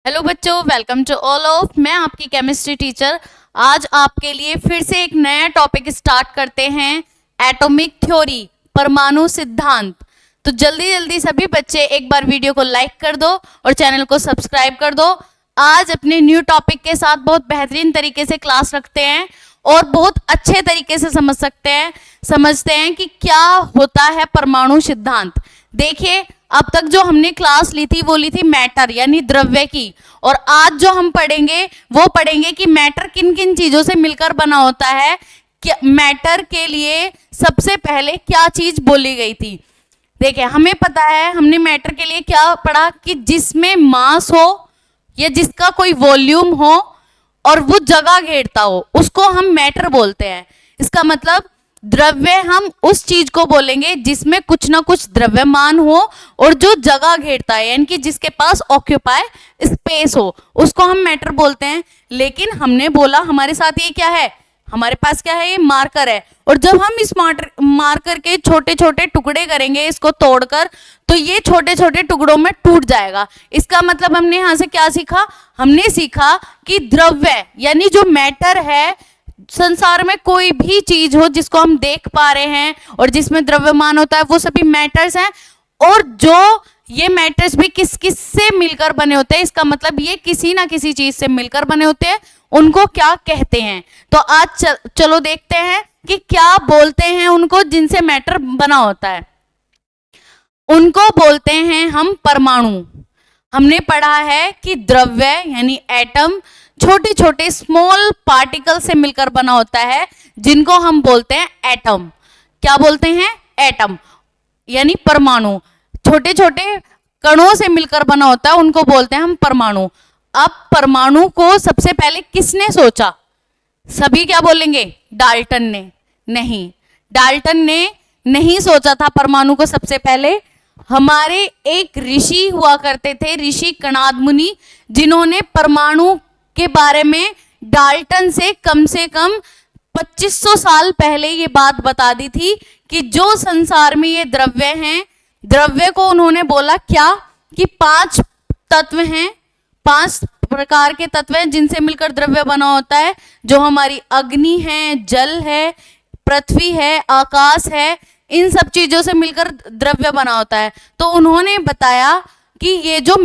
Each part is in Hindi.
हेलो बच्चों, वेलकम टू ऑल ऑफ। मैं आपकी केमिस्ट्री टीचर आज आपके लिए फिर से एक नया टॉपिक स्टार्ट करते हैं, एटॉमिक थ्योरी, परमाणु सिद्धांत। तो जल्दी जल्दी सभी बच्चे एक बार वीडियो को लाइक कर दो और चैनल को सब्सक्राइब कर दो। आज अपने न्यू टॉपिक के साथ बहुत बेहतरीन तरीके से क्लास रखते हैं और बहुत अच्छे तरीके से समझते हैं कि क्या होता है परमाणु सिद्धांत। देखिए, अब तक जो हमने क्लास ली थी वो ली थी मैटर यानी द्रव्य की, और आज जो हम पढ़ेंगे वो पढ़ेंगे कि मैटर किन किन चीजों से मिलकर बना होता है। मैटर के लिए सबसे पहले क्या चीज बोली गई थी। देखिए, हमें पता है, हमने मैटर के लिए क्या पढ़ा कि जिसमें मास हो या जिसका कोई वॉल्यूम हो और वो जगह घेरता हो, उसको हम मैटर बोलते हैं। इसका मतलब द्रव्य हम उस चीज को बोलेंगे जिसमें कुछ ना कुछ द्रव्यमान हो और जो जगह घेरता है, यानी कि जिसके पास ऑक्यूपाई स्पेस हो, उसको हम मैटर बोलते हैं। लेकिन हमने बोला हमारे साथ ये क्या है, हमारे पास क्या है, ये मार्कर है। और जब हम इस मार्कर के छोटे छोटे टुकड़े करेंगे, इसको तोड़कर, तो ये छोटे छोटे टुकड़ों में टूट जाएगा। इसका मतलब हमने यहाँ से क्या सीखा, हमने सीखा कि द्रव्य यानी जो मैटर है, संसार में कोई भी चीज हो जिसको हम देख पा रहे हैं और जिसमें द्रव्यमान होता है, वो सभी मैटर्स हैं। और जो ये मैटर्स भी किस किस से मिलकर बने होते हैं, इसका मतलब ये किसी ना किसी चीज से मिलकर बने होते हैं, उनको क्या कहते हैं। तो आज चलो देखते हैं कि क्या बोलते हैं उनको जिनसे मैटर बना होता है। उनको बोलते हैं हम परमाणु। हमने पढ़ा है कि द्रव्य यानी एटम छोटे छोटे स्मॉल पार्टिकल से मिलकर बना होता है, जिनको हम बोलते हैं एटम। क्या बोलते हैं, एटम यानी परमाणु। छोटे छोटे कणों से मिलकर बना होता है, उनको बोलते हैं हम परमाणु। अब परमाणु को सबसे पहले किसने सोचा, सभी क्या बोलेंगे, डाल्टन ने। नहीं, डाल्टन ने नहीं सोचा था परमाणु को सबसे पहले। हमारे एक ऋषि हुआ करते थे, ऋषि कणाद मुनि, जिन्होंने परमाणु के बारे में डाल्टन से कम 2500 साल पहले ये बात बता दी थी कि जो संसार में ये द्रव्य हैं, द्रव्य को उन्होंने बोला क्या कि 5 तत्व हैं, 5 प्रकार के तत्व हैं जिनसे मिलकर द्रव्य बना होता है। जो हमारी अग्नि है, जल है, पृथ्वी है, आकाश है, इन सब चीजों से मिलकर द्रव्य बना होता है। तो उन्होंने बताया कि ये जो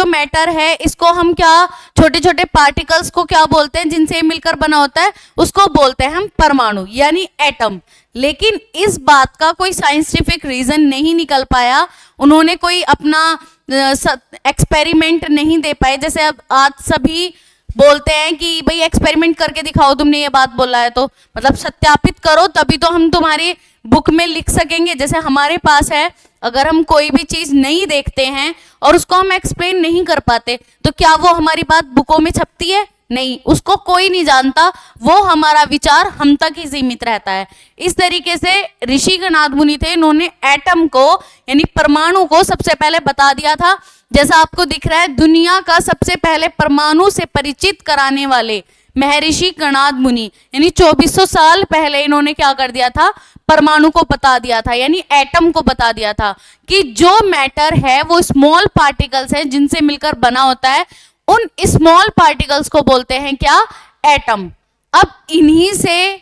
मैटर है इसको हम क्या, छोटे छोटे पार्टिकल्स को क्या बोलते हैं जिनसे मिलकर बना होता है, उसको बोलते हैं हम परमाणु यानी एटम। लेकिन इस बात का कोई साइंटिफिक रीजन नहीं निकल पाया, उन्होंने कोई अपना एक्सपेरिमेंट नहीं दे पाए। जैसे अब आज सभी बोलते हैं कि भाई एक्सपेरिमेंट करके दिखाओ, तुमने ये बात बोला है तो मतलब सत्यापित करो, तभी तो हम तुम्हारी बुक में लिख सकेंगे। जैसे हमारे पास है, अगर हम कोई भी चीज नहीं देखते हैं और उसको हम एक्सप्लेन नहीं कर पाते, तो क्या वो हमारी बात बुकों में छपती है? नहीं, उसको कोई नहीं जानता, वो हमारा विचार हम तक ही सीमित रहता है। इस तरीके से ऋषि कणाद मुनि थे, इन्होंने एटम को यानी परमाणु को सबसे पहले बता दिया था। जैसा आपको दिख रहा है, दुनिया का सबसे पहले परमाणु से परिचित कराने वाले महर्षि कणाद मुनि, यानी 2400 साल पहले इन्होंने क्या कर दिया था, परमाणु को बता दिया था, यानी एटम को बता दिया था कि जो मैटर है वो स्मॉल पार्टिकल्स हैं जिनसे मिलकर बना होता है। उन स्मॉल पार्टिकल्स को बोलते हैं क्या, एटम। अब इन्हीं से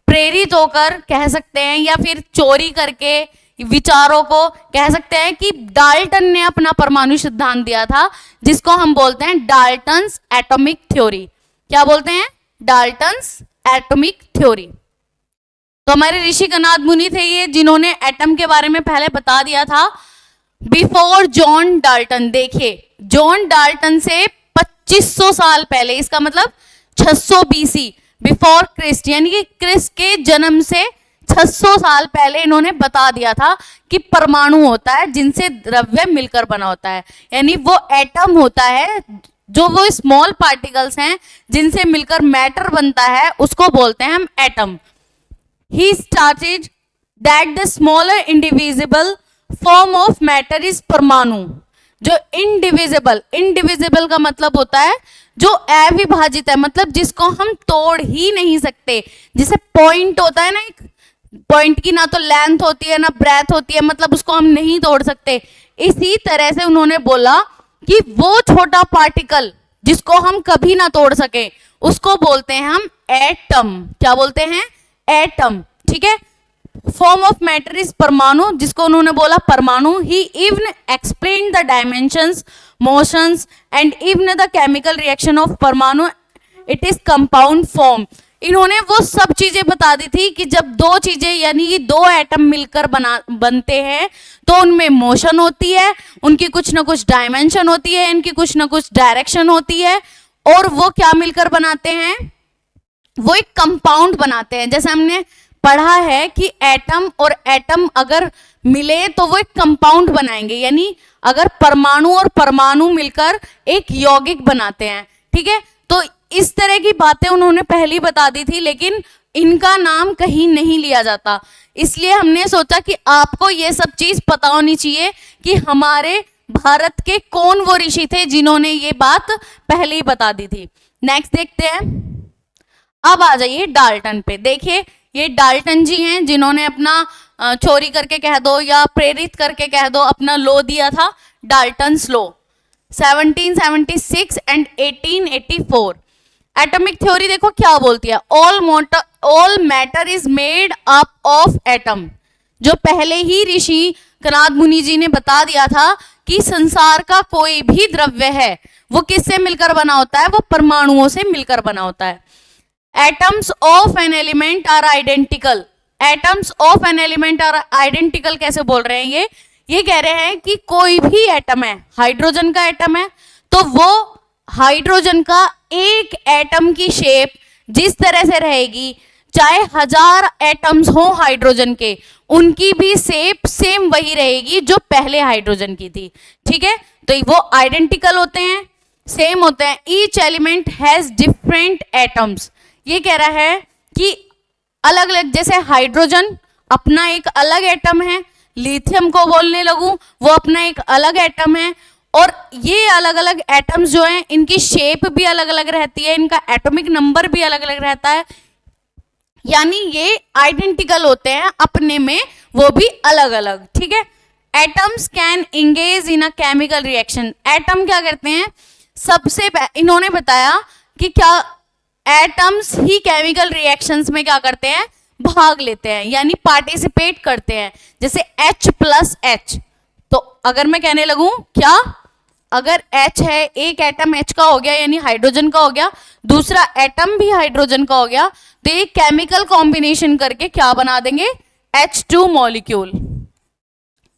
प्रेरित होकर कह सकते हैं या फिर चोरी करके विचारों को कह सकते हैं कि डाल्टन ने अपना परमाणु सिद्धांत दिया था, जिसको हम बोलते हैं डाल्टन्स एटॉमिक थ्योरी। क्या बोलते हैं, डाल्टन्स एटॉमिक थ्योरी। तो हमारे ऋषि कणाद मुनि थे ये, जिन्होंने एटम के बारे में पहले बता दिया था बिफोर जॉन डाल्टन। देखिए, जॉन डाल्टन से 2500 साल पहले, इसका मतलब 600 बीसी, बिफोर क्रिस्ट यानी कि क्रिस्ट के जन्म से 600 साल पहले इन्होंने बता दिया था कि परमाणु होता है जिनसे द्रव्य मिलकर बना होता है, यानी वो एटम होता है, जो वो स्मॉल पार्टिकल्स हैं जिनसे मिलकर मैटर बनता है, उसको बोलते हैं हम atom. He started that the smaller indivisible form of matter is परमाणु। जो इंडिविजिबल का मतलब होता है जो अविभाजित है, मतलब जिसको हम तोड़ ही नहीं सकते। जैसे पॉइंट होता है ना, एक पॉइंट की ना तो लेंथ होती है ना ब्रेथ होती है, मतलब उसको हम नहीं तोड़ सकते। इसी तरह से उन्होंने बोला कि वो छोटा पार्टिकल जिसको हम कभी ना तोड़ सके उसको बोलते हैं हम एटम। क्या बोलते हैं? एटम। ठीक है। फॉर्म ऑफ मैटर इज परमाणु, जिसको उन्होंने बोला परमाणु। He even explain the dimensions, motions and even the chemical reaction of परमाणु, इट इज कंपाउंड फॉर्म। इन्होंने वो सब चीजें बता दी थी कि जब दो चीजें यानी कि दो एटम मिलकर बनते हैं तो उनमें मोशन होती है, उनकी कुछ ना कुछ डायमेंशन होती है, इनकी कुछ ना कुछ डायरेक्शन होती है, और वो क्या मिलकर बनाते हैं? वो एक कंपाउंड बनाते हैं। जैसे हमने पढ़ा है कि एटम और एटम अगर मिले तो वो एक कंपाउंड बनाएंगे, यानी अगर परमाणु और परमाणु मिलकर एक यौगिक बनाते हैं। ठीक है। तो इस तरह की बातें उन्होंने पहले ही बता दी थी, लेकिन इनका नाम कहीं नहीं लिया जाता। इसलिए हमने सोचा कि आपको ये सब चीज पता होनी चाहिए कि हमारे भारत के कौन वो ऋषि थे जिन्होंने ये बात पहले ही बता दी थी। नेक्स्ट देखते हैं। अब आ जाइए डाल्टन पे। देखिए ये डाल्टन जी हैं जिन्होंने अपना चोरी करके कह दो या प्रेरित करके कह दो अपना लॉ दिया था, Dalton's law 1776 and 1884। Atomic theory देखो क्या बोलती है, all matter is made up of atom. जो पहले ही ऋषि कनाद मुनि जी ने बता दिया था कि संसार का कोई भी द्रव्य है वो किससे मिलकर बना होता है? वो परमाणुओं से मिलकर बना होता है। Atoms of an element are identical. Atoms of an element are identical कैसे बोल रहे हैं? ये कह रहे हैं कि कोई भी एटम है, हाइड्रोजन का एटम है तो वो हाइड्रोजन का एक एटम की शेप जिस तरह से रहेगी, चाहे 1000 एटम्स हो हाइड्रोजन के, उनकी भी शेप सेम वही रहेगी जो पहले हाइड्रोजन की थी। ठीक है। तो वो आइडेंटिकल होते हैं, सेम होते हैं। Each element has different atoms. ये कह रहा है कि अलग अलग, जैसे हाइड्रोजन अपना एक अलग एटम है, लिथियम को बोलने लगूं वो अपना एक अलग एटम है, और ये अलग अलग एटम्स जो हैं इनकी शेप भी अलग अलग रहती है, इनका एटॉमिक नंबर भी अलग अलग रहता है, यानी ये आइडेंटिकल होते हैं अपने में, वो भी अलग अलग। ठीक है। Atoms can engage in a chemical reaction. Atom क्या करते हैं? सबसे इन्होंने बताया कि क्या एटम्स ही केमिकल रिएक्शंस में क्या करते हैं? भाग लेते हैं, यानी पार्टिसिपेट करते हैं। जैसे H+H, तो अगर मैं कहने लगूं क्या, अगर H है, एक एटम H का हो गया यानी हाइड्रोजन का हो गया, दूसरा एटम भी हाइड्रोजन का हो गया, तो ये केमिकल कॉम्बिनेशन करके क्या बना देंगे? H2 molecule.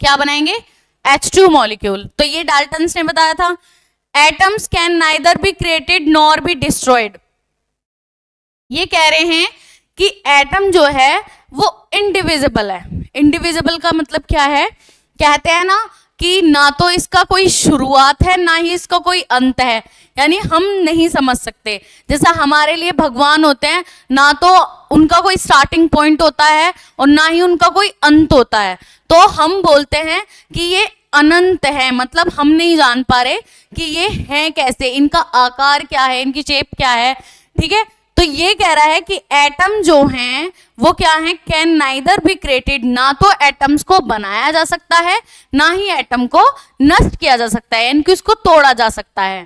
क्या बनाएंगे? H2 molecule. तो ये डाल्टन्स ने बताया था। Atoms can neither be created nor be destroyed. ये कह रहे हैं कि एटम जो है वो इनडिविजिबल है। इनडिविजिबल का मतलब क्या है? कहते हैं ना कि ना तो इसका कोई शुरुआत है ना ही इसका कोई अंत है, यानी हम नहीं समझ सकते। जैसा हमारे लिए भगवान होते हैं, ना तो उनका कोई स्टार्टिंग पॉइंट होता है और ना ही उनका कोई अंत होता है, तो हम बोलते हैं कि ये अनंत है, मतलब हम नहीं जान पा रहे कि ये है कैसे, इनका आकार क्या है, इनकी शेप क्या है। ठीक है। तो ये कह रहा है कि एटम जो हैं वो क्या है? Can neither be created. ना तो एटम्स को बनाया जा सकता है ना ही एटम को नष्ट किया जा सकता है, यानी कि उसको तोड़ा जा सकता है।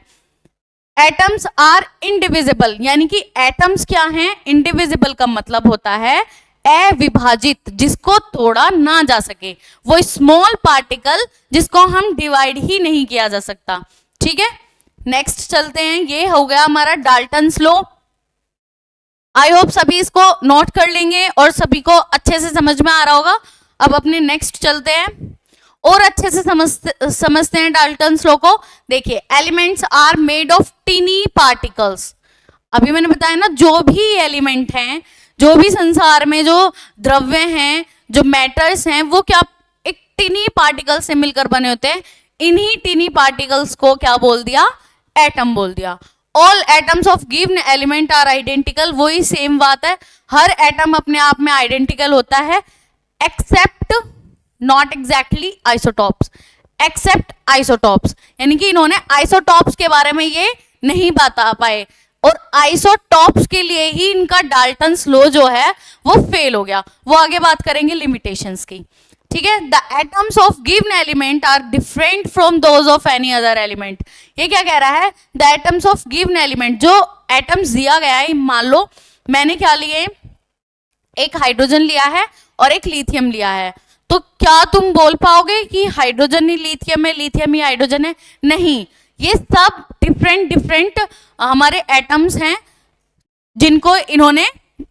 एटम्स आर इनडिविजिबल, यानी कि एटम्स क्या हैं? इनडिविजिबल का मतलब होता है अविभाजित, जिसको तोड़ा ना जा सके, वो स्मॉल पार्टिकल जिसको हम डिवाइड ही नहीं किया जा सकता। ठीक है। नेक्स्ट चलते हैं। ये हो गया हमारा डाल्टन्स लॉ। आई होप सभी इसको नोट कर लेंगे और सभी को अच्छे से समझ में आ रहा होगा। अब अपने नेक्स्ट चलते हैं और अच्छे से समझते हैं डाल्टन्स लॉ को। देखिए, elements are made of tiny particles. अभी मैंने बताया ना, जो भी एलिमेंट हैं, जो भी संसार में जो द्रव्य हैं, जो मैटर्स हैं, वो क्या एक टीनी पार्टिकल से मिलकर बने होते हैं। इन्हीं टीनी पार्टिकल्स को क्या बोल दिया? एटम बोल दिया। All atoms of given element are identical. वही सेम बात है, हर एटम अपने आप में आइडेंटिकल होता है, except not exactly isotopes. Except isotopes, यानी कि इन्होंने आइसोटॉप्स के बारे में ये नहीं बता पाए, और आइसोटॉप्स के लिए ही इनका डाल्टन्स लॉ जो है वो फेल हो गया। वो आगे बात करेंगे लिमिटेशंस की। ठीक है। The atoms of given element are different from those of any other element. ये क्या कह रहा है, the atoms of given element, जो एटम्स दिया गया है, मान लो मैंने क्या लिए, एक हाइड्रोजन लिया है और एक लिथियम लिया है, तो क्या तुम बोल पाओगे कि हाइड्रोजन ही लिथियम है, लिथियम ही हाइड्रोजन है? नहीं, ये सब डिफरेंट डिफरेंट हमारे एटम्स हैं जिनको इन्होंने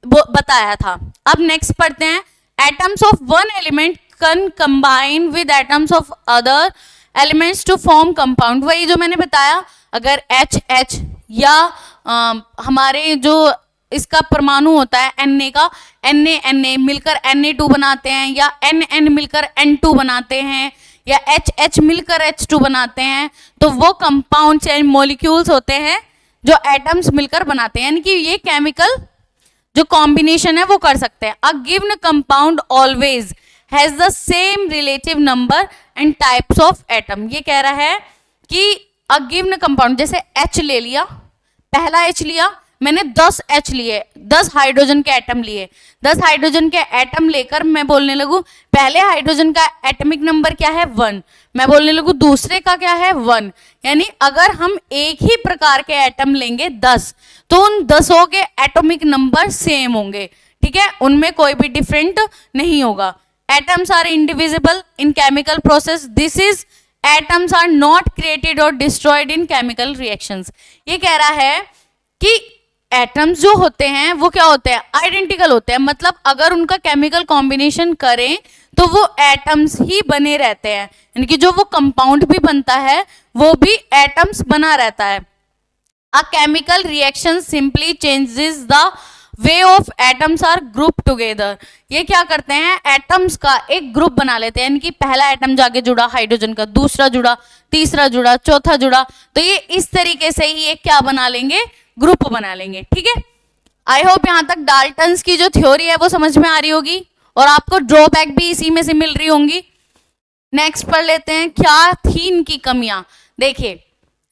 बताया था। अब नेक्स्ट पढ़ते हैं, atoms of one element can combine with atoms of other elements to form compound. वही जो मैंने बताया, अगर एच या हमारे जो इसका परमाणु होता है Na का, Na मिलकर Na2 बनाते हैं, या N मिलकर N2 बनाते हैं, या H मिलकर H2 बनाते हैं, तो वो कंपाउंड्स एंड मॉलिक्यूल्स होते हैं जो एटम्स मिलकर बनाते हैं, यानी कि ये केमिकल जो कॉम्बिनेशन है वो कर सकते हैं। A given compound always has the same relative number and types of atom. ये कह रहा है कि अ गिवन कंपाउंड, जैसे H ले लिया, पहला H लिया मैंने, 10 H लिए, 10 हाइड्रोजन के एटम लिए, 10 हाइड्रोजन के एटम लेकर मैं बोलने लगूं पहले हाइड्रोजन का एटॉमिक नंबर क्या है 1, मैं बोलने लगूं दूसरे का क्या है 1, यानी अगर हम एक ही प्रकार के एटम लेंगे 10, तो उन 10 के एटॉमिक नंबर सेम होंगे, ठीक है, उनमें कोई भी डिफरेंट नहीं होगा। Atoms are indivisible in chemical process, this is atoms are not created और डिस्ट्रॉयड इन केमिकल रिएक्शंस। ये कह रहा है कि एटम्स जो होते हैं वो क्या होते हैं, आइडेंटिकल होते हैं, मतलब अगर उनका केमिकल कॉम्बिनेशन करें तो वो एटम्स ही बने रहते हैं, यानी कि जो वो कंपाउंड भी बनता है वो भी एटम्स बना रहता है। A chemical reaction simply changes the way of atoms are group together. ये क्या करते हैं, एटम्स का एक ग्रुप बना लेते हैं, यानी कि पहला एटम जाके जुड़ा हाइड्रोजन का, दूसरा जुड़ा, तीसरा जुड़ा, चौथा जुड़ा, तो ये इस तरीके से ही एक क्या बना लेंगे, ग्रुप बना लेंगे, ठीक है। आई होप यहाँ तक डाल्टन्स की जो थ्योरी है वो समझ में आ रही होगी और आपको ड्रॉबैक भी इसी में से मिल रही होंगी। नेक्स्ट पढ़ लेते हैं, क्या थी इनकी कमियां। देखिए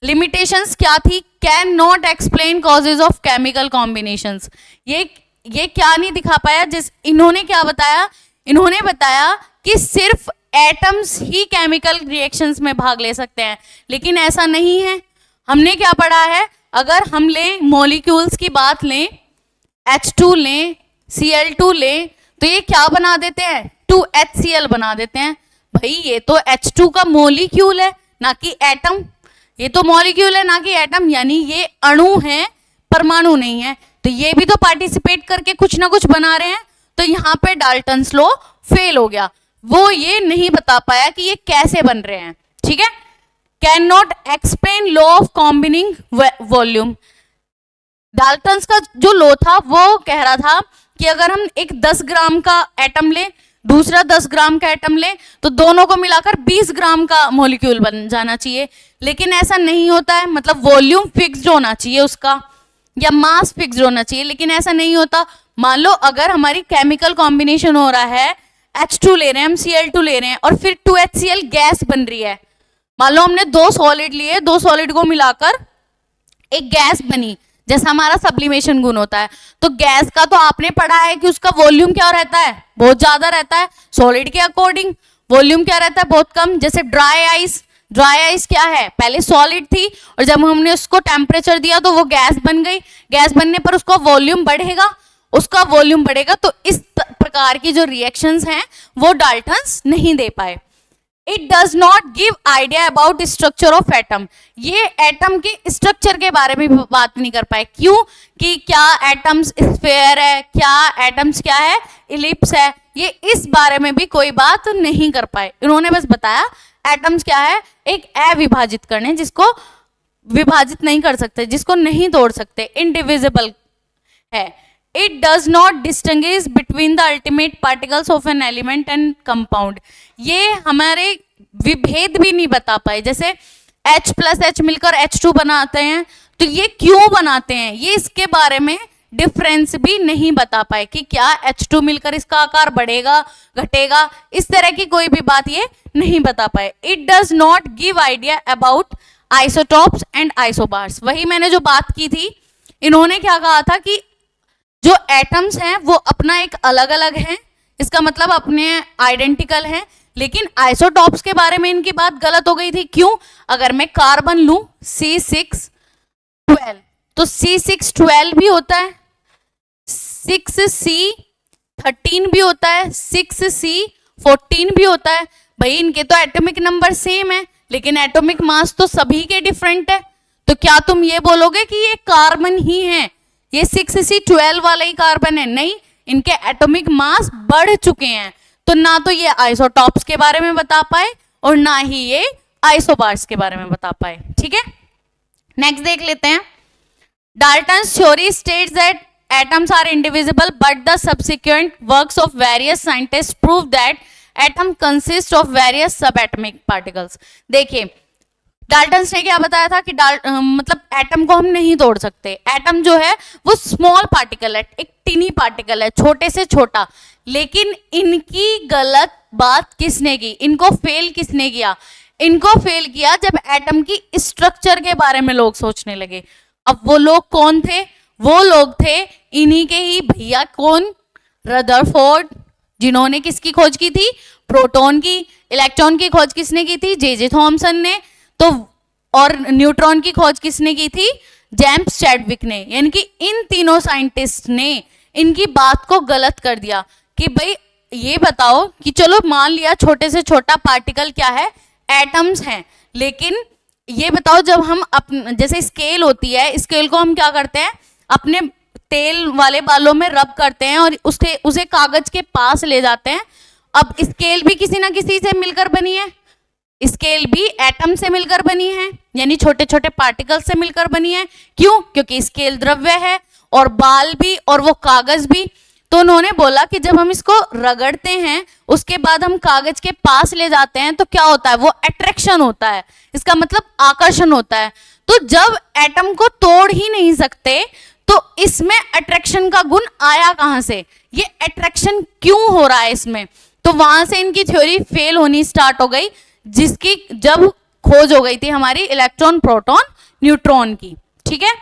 लिमिटेशंस क्या थी, can not explain causes of chemical combinations. ये क्या नहीं दिखा पाया, जिस इन्होंने क्या बताया, इन्होंने बताया कि सिर्फ एटम्स ही केमिकल रिएक्शंस में भाग ले सकते हैं, लेकिन ऐसा नहीं है। हमने क्या पढ़ा है, अगर हम लें मॉलिक्यूल्स की बात लें, H2 लें, Cl2 लें, तो ये क्या बना देते हैं, 2HCl बना देते हैं। भाई ये तो H2 का मॉलिक्यूल है ना कि एटम, ये तो मॉलिक्यूल है ना कि एटम, यानी ये अणु है, परमाणु नहीं है, तो ये भी तो पार्टिसिपेट करके कुछ ना कुछ बना रहे हैं। तो यहाँ पे डाल्टन्स लॉ फेल हो गया, वो ये नहीं बता पाया कि ये कैसे बन रहे हैं, ठीक है। Can not explain law of combining volume. Dalton's का जो लॉ था वो कह रहा था कि अगर हम एक 10 ग्राम का एटम लें, दूसरा 10 ग्राम का एटम लें, तो दोनों को मिलाकर 20 ग्राम का मॉलिक्यूल बन जाना चाहिए, लेकिन ऐसा नहीं होता है, मतलब वॉल्यूम फिक्स्ड होना चाहिए उसका, या मास फिक्स्ड होना चाहिए, लेकिन ऐसा नहीं होता। मान लो अगर हमारी केमिकल कॉम्बिनेशन हो रहा है, H2 ले रहे हैं हम, Cl2 ले रहे हैं, और फिर 2HCl गैस बन रही है, मान लो हमने 2 सॉलिड लिए, 2 सॉलिड को मिलाकर एक गैस बनी, जैसा हमारा सब्लिमेशन गुण होता है, तो गैस का तो आपने पढ़ा है कि उसका वॉल्यूम क्या रहता है, बहुत ज्यादा रहता है, सॉलिड के अकॉर्डिंग वॉल्यूम क्या रहता है, बहुत कम। जैसे ड्राई आइस, ड्राई आइस क्या है, पहले सॉलिड थी और जब हमने उसको टेम्परेचर दिया तो वो गैस बन गई, गैस बनने पर उसका वॉल्यूम बढ़ेगा, उसका वॉल्यूम बढ़ेगा, तो इस प्रकार की जो रिएक्शंस हैं वो डाल्टन्स नहीं दे पाए। It does not give idea about structure of atom, ये एटम के स्ट्रक्चर के बारे में बात नहीं कर पाए, क्यों, कि क्या एटम्स स्फेयर है, क्या एटम्स क्या है, इलिप्स है, ये इस बारे में भी कोई बात नहीं कर पाए। इन्होंने बस बताया एटम्स क्या है, एक अविभाजित कण है जिसको विभाजित नहीं कर सकते, जिसको नहीं तोड़ सकते, इनडिविजिबल है। It does not distinguish between the ultimate particles of an element and compound, ये हमारे विभेद भी नहीं बता पाए, जैसे H प्लस H मिलकर H2 बनाते हैं, तो ये क्यों बनाते हैं, ये इसके बारे में डिफरेंस भी नहीं बता पाए कि क्या H2 मिलकर इसका आकार बढ़ेगा घटेगा, इस तरह की कोई भी बात ये नहीं बता पाए। It does not give idea about isotopes and isobars, वही मैंने जो बात की थी, इन्होंने क्या कहा था कि जो एटम्स हैं वो अपना एक अलग अलग हैं, इसका मतलब अपने आइडेंटिकल हैं, लेकिन आइसोटॉप्स के बारे में इनकी बात गलत हो गई थी। क्यों? अगर मैं कार्बन लूं C612 तो C612 भी होता है, 6C13 भी होता है, 6C14 भी होता है। भाई इनके तो एटॉमिक नंबर सेम है, लेकिन एटॉमिक मास तो सभी के डिफरेंट है। तो क्या तुम ये बोलोगे कि ये कार्बन ही है, ये 6C12 वाला ही कार्बन है? नहीं, इनके एटॉमिक मास बढ़ चुके हैं। तो ना तो ये आइसोटॉप्स के बारे में बता पाए और ना ही ये आइसोबार्स के बारे में बता पाए। ठीक है, नेक्स्ट देख लेते हैं। Dalton's theory states that atoms are indivisible, but the subsequent works of various scientists prove that atom consists of various subatomic particles. देखिए, डाल्टन्स ने क्या बताया था कि मतलब एटम को हम नहीं तोड़ सकते। एटम जो है वो स्मॉल पार्टिकल है, एक टिनी पार्टिकल है, छोटे से छोटा। लेकिन इनकी गलत बात किसने की? इनको फेल किसने किया? इनको फेल किया जब एटम की स्ट्रक्चर के बारे में लोग सोचने लगे। अब वो लोग कौन थे? वो लोग थे इन्हीं के ही भैया, कौन? रदरफोर्ड, जिन्होंने किसकी खोज की थी? प्रोटॉन की। इलेक्ट्रॉन की खोज किसने की थी? जे थॉमसन ने। तो और न्यूट्रॉन की खोज किसने की थी? जेम्स चैडविक ने। यानी कि इन तीनों साइंटिस्ट ने इनकी बात को गलत कर दिया कि भाई ये बताओ कि चलो मान लिया छोटे से छोटा पार्टिकल क्या है? एटम्स हैं। लेकिन ये बताओ जब हम जैसे स्केल होती है, स्केल को हम क्या करते हैं? अपने तेल वाले बालों में रब करते हैं और उसे कागज के पास ले जाते हैं। अब स्केल भी किसी ना किसी से मिलकर बनी है, स्केल भी एटम से मिलकर बनी है, यानी छोटे छोटे पार्टिकल से मिलकर बनी है। क्यों? क्योंकि स्केल द्रव्य है और बाल भी और वो कागज भी। तो उन्होंने बोला कि जब हम इसको रगड़ते हैं उसके बाद हम कागज के पास ले जाते हैं तो क्या होता है? वो अट्रैक्शन होता है, इसका मतलब आकर्षण होता है। तो जब एटम को तोड़ ही नहीं सकते तो इसमें अट्रैक्शन का गुण आया कहां से? ये अट्रैक्शन क्यों हो रहा है इसमें? तो वहां से इनकी थ्योरी फेल होनी स्टार्ट हो गई, जिसकी जब खोज हो गई थी हमारी इलेक्ट्रॉन, प्रोटॉन, न्यूट्रॉन की। ठीक है,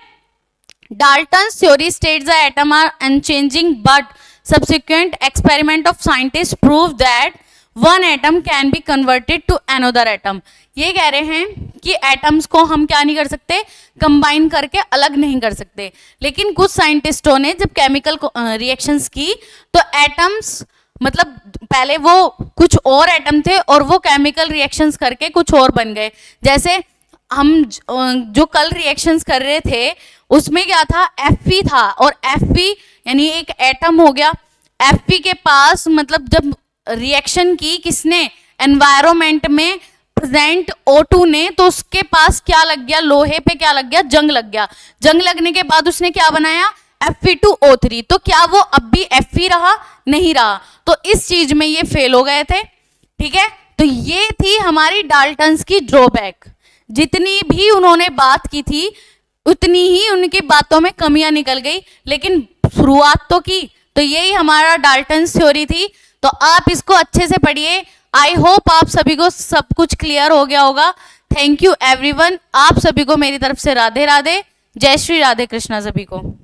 Dalton's theory states the atom are unchanging, but subsequent experiment of scientists prove that one atom can be converted to another atom. ये कह रहे हैं कि एटम्स को हम क्या नहीं कर सकते? कंबाइन करके अलग नहीं कर सकते। लेकिन कुछ साइंटिस्टों ने जब केमिकल रिएक्शंस की तो एटम्स मतलब पहले वो कुछ और एटम थे और वो केमिकल रिएक्शंस करके कुछ और बन गए। जैसे हम जो कल रिएक्शंस कर रहे थे उसमें क्या था? Fe था, और Fe यानी एक एटम हो गया। Fe के पास मतलब जब रिएक्शन की किसने? एनवायरमेंट में प्रेजेंट O2 ने, तो उसके पास क्या लग गया? लोहे पे क्या लग गया? जंग लग गया। जंग लगने के बाद उसने क्या बनाया? Fe2O3। तो क्या वो अब भी Fe रहा? नहीं रहा। तो इस चीज में ये फेल हो गए थे। ठीक है, तो ये थी हमारी डाल्टन्स की ड्रॉबैक। जितनी भी उन्होंने बात की थी उतनी ही उनकी बातों में कमियां निकल गई, लेकिन शुरुआत तो की। तो यही हमारा डाल्टन्स थ्योरी थी। तो आप इसको अच्छे से पढ़िए। आई होप आप सभी को सब कुछ क्लियर हो गया होगा। Thank you everyone. आप सभी को मेरी तरफ से राधे राधे, जय श्री राधे कृष्णा सभी को।